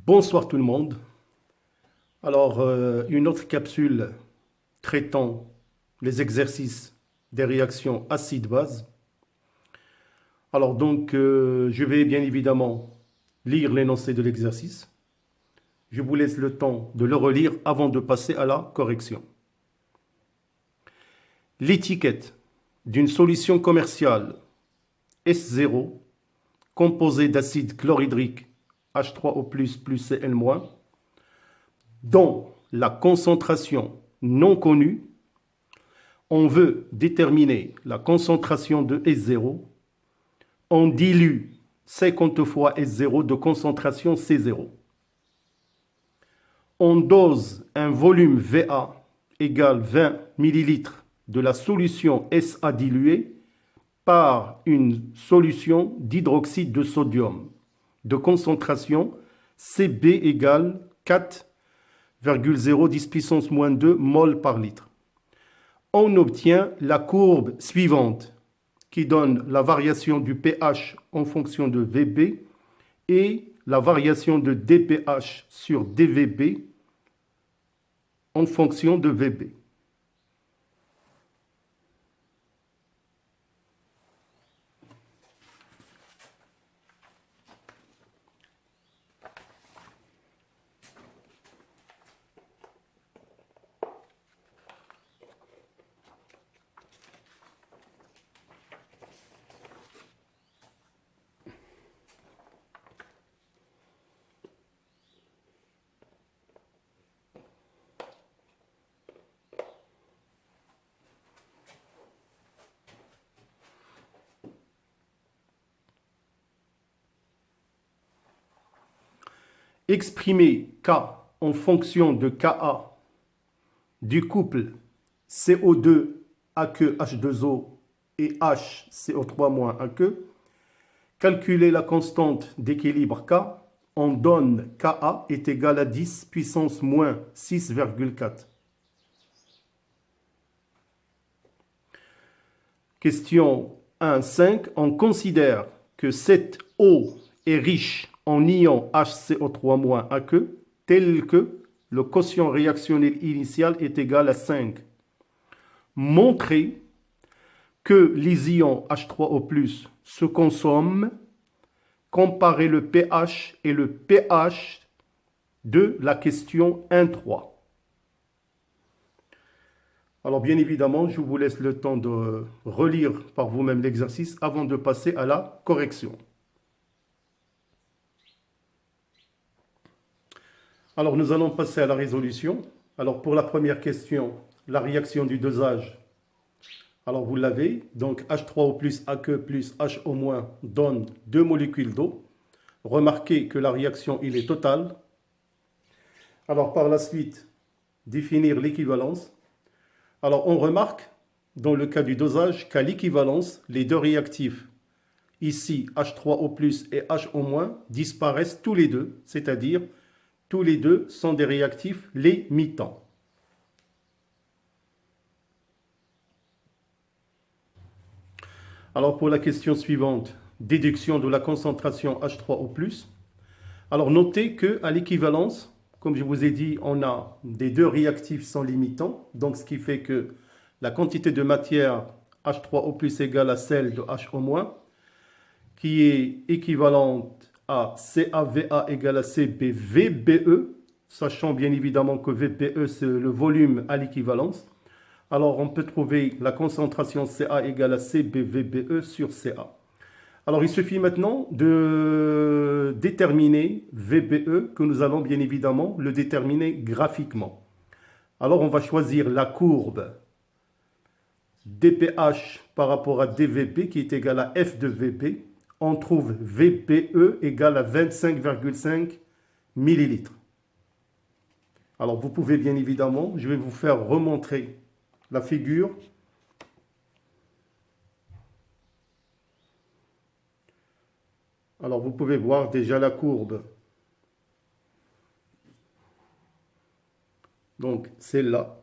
Bonsoir tout le monde. Alors, une autre capsule traitant les exercices des réactions acide-base. Alors donc, je vais bien évidemment lire l'énoncé de l'exercice. Je vous laisse le temps de le relire avant de passer à la correction. L'étiquette d'une solution commerciale S0 composée d'acide chlorhydrique H3O+, plus Cl-, dont la concentration non connue, on veut déterminer la concentration de S0, on dilue 50 fois S0 de concentration C0. On dose un volume VA égale 20 ml de la solution SA diluée par une solution d'hydroxyde de sodium de concentration Cb égale 4,0 puissance moins 2 mol par litre. On obtient la courbe suivante qui donne la variation du pH en fonction de Vb et la variation de dpH sur dVb en fonction de Vb. Exprimer K en fonction de Ka du couple CO2 aqueux H2O et HCO3- aqueux. Calculer la constante d'équilibre K, on donne Ka est égal à 10 puissance moins 6,4. Question 1.5. On considère que cette eau est riche en ion HCO3- aqueux, tel que le quotient réactionnel initial est égal à 5. Montrer que les ions H3O+, se consomment, comparer le pH et le pH de la question 1.3. Alors bien évidemment, je vous laisse le temps de relire par vous-même l'exercice avant de passer à la correction. Alors nous allons passer à la résolution. Alors pour la première question, la réaction du dosage. Alors vous l'avez, donc H3O plus aqueux plus HO- donne 2 molécules d'eau. Remarquez que la réaction il est totale. Alors par la suite, définir l'équivalence. Alors on remarque dans le cas du dosage qu'à l'équivalence, les deux réactifs, ici H3O plus et HO- disparaissent tous les deux, c'est-à-dire tous les deux sont des réactifs limitants. Alors pour la question suivante, déduction de la concentration H3O+. Alors notez qu'à l'équivalence, comme je vous ai dit, on a des deux réactifs sans limitants, donc ce qui fait que la quantité de matière H3O+ égale à celle de HO-, qui est équivalente à CaVa égale à CbVBE, sachant bien évidemment que VBE c'est le volume à l'équivalence. Alors on peut trouver la concentration Ca égale à CbVBE sur Ca. Alors il suffit maintenant de déterminer VBE, que nous allons bien évidemment le déterminer graphiquement. Alors on va choisir la courbe dpH par rapport à dVb qui est égal à F de Vb. On trouve VBE égale à 25,5 ml. Alors vous pouvez bien évidemment, je vais vous faire remontrer la figure. Alors vous pouvez voir déjà la courbe. Donc celle-là.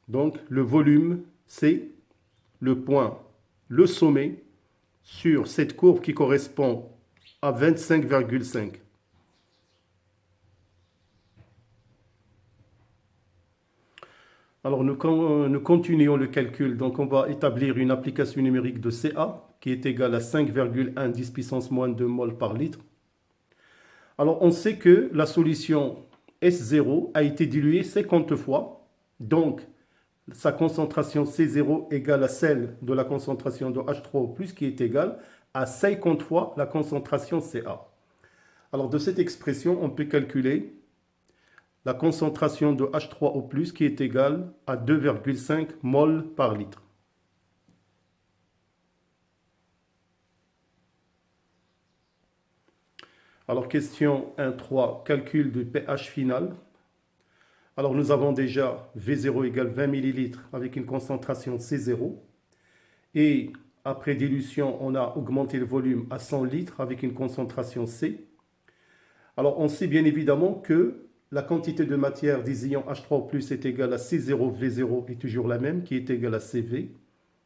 Donc le volume, c'est le point, le sommet, sur cette courbe qui correspond à 25,5. Alors, nous continuons le calcul. Donc, on va établir une application numérique de Ca qui est égale à 5,1 10 puissance moins 2 mol par litre. Alors, on sait que la solution S0 a été diluée 50 fois. Donc, sa concentration C0 égale à celle de la concentration de H3O+, qui est égale à 50 fois la concentration Ca. Alors, de cette expression, on peut calculer la concentration de H3O+, qui est égale à 2,5 mol par litre. Alors, question 1.3, calcul du pH final. Alors, nous avons déjà V0 égale 20 ml avec une concentration C0. Et après dilution, on a augmenté le volume à 100 litres avec une concentration C. Alors, on sait bien évidemment que la quantité de matière des ions H3O+ est égale à C0, V0 est toujours la même, qui est égale à CV.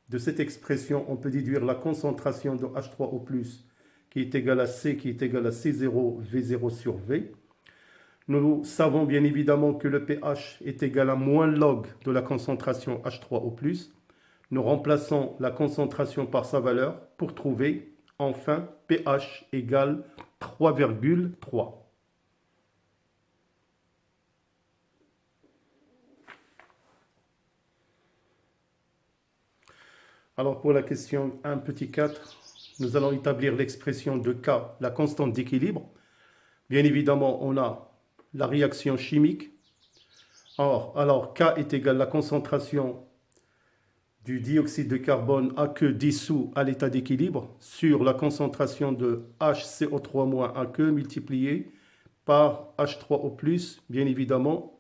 De cette expression, on peut déduire la concentration de H3O+, qui est égale à C, qui est égale à C0, V0 sur V. Nous savons bien évidemment que le pH est égal à moins log de la concentration H3O+. Nous remplaçons la concentration par sa valeur pour trouver, enfin, pH égale 3,3. Alors pour la question 1.4, nous allons établir l'expression de K, la constante d'équilibre. Bien évidemment, on a la réaction chimique. Alors K est égal à la concentration du dioxyde de carbone aqueux dissous à l'état d'équilibre sur la concentration de HCO3- aqueux multiplié par H3O+, bien évidemment,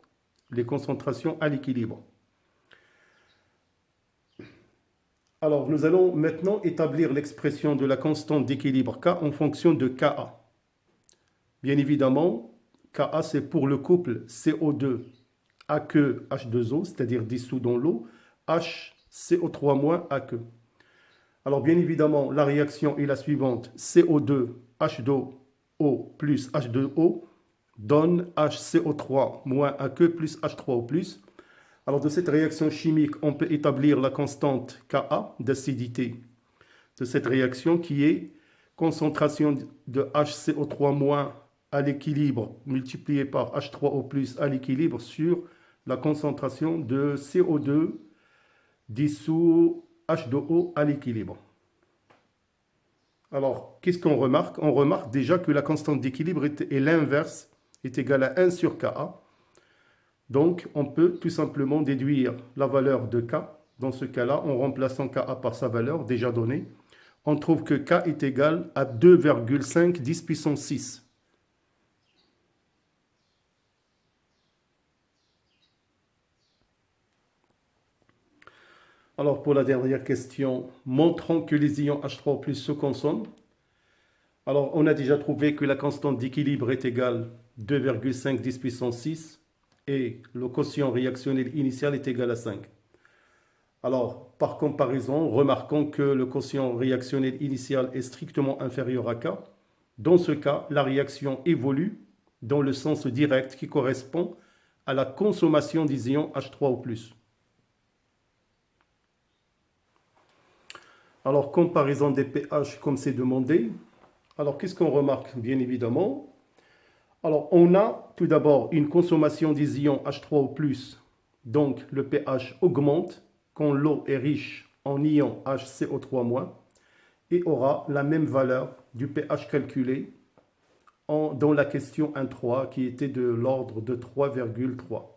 les concentrations à l'équilibre. Alors, nous allons maintenant établir l'expression de la constante d'équilibre K en fonction de Ka. Bien évidemment, Ka, c'est pour le couple CO2 aqueux H2O, c'est-à-dire dissous dans l'eau, HCO3- aqueux. Alors, bien évidemment, la réaction est la suivante. CO2 H2O plus H2O donne HCO3- aqueux plus H3O+. Alors, de cette réaction chimique, on peut établir la constante Ka d'acidité de cette réaction qui est concentration de HCO3- à l'équilibre multiplié par H3O+ à l'équilibre sur la concentration de CO2 dissous H2O à l'équilibre. Alors, qu'est-ce qu'on remarque? On remarque déjà que la constante d'équilibre est l'inverse, est égale à 1 sur Ka. Donc, on peut tout simplement déduire la valeur de K. Dans ce cas-là, en remplaçant Ka par sa valeur déjà donnée, on trouve que K est égal à 2,5 10 puissance 6. Alors, pour la dernière question, montrons que les ions H3O+ se consomment. Alors, on a déjà trouvé que la constante d'équilibre est égale à 2,5 10 puissance 6. Et le quotient réactionnel initial est égal à 5. Alors, par comparaison, remarquons que le quotient réactionnel initial est strictement inférieur à K. Dans ce cas, la réaction évolue dans le sens direct qui correspond à la consommation des ions H3O+. Alors, comparaison des pH comme c'est demandé. Alors, qu'est-ce qu'on remarque? Bien évidemment, alors, on a tout d'abord une consommation des ions H3O+, donc le pH augmente quand l'eau est riche en ions HCO3- et aura la même valeur du pH calculé dans la question 1.3 qui était de l'ordre de 3,3.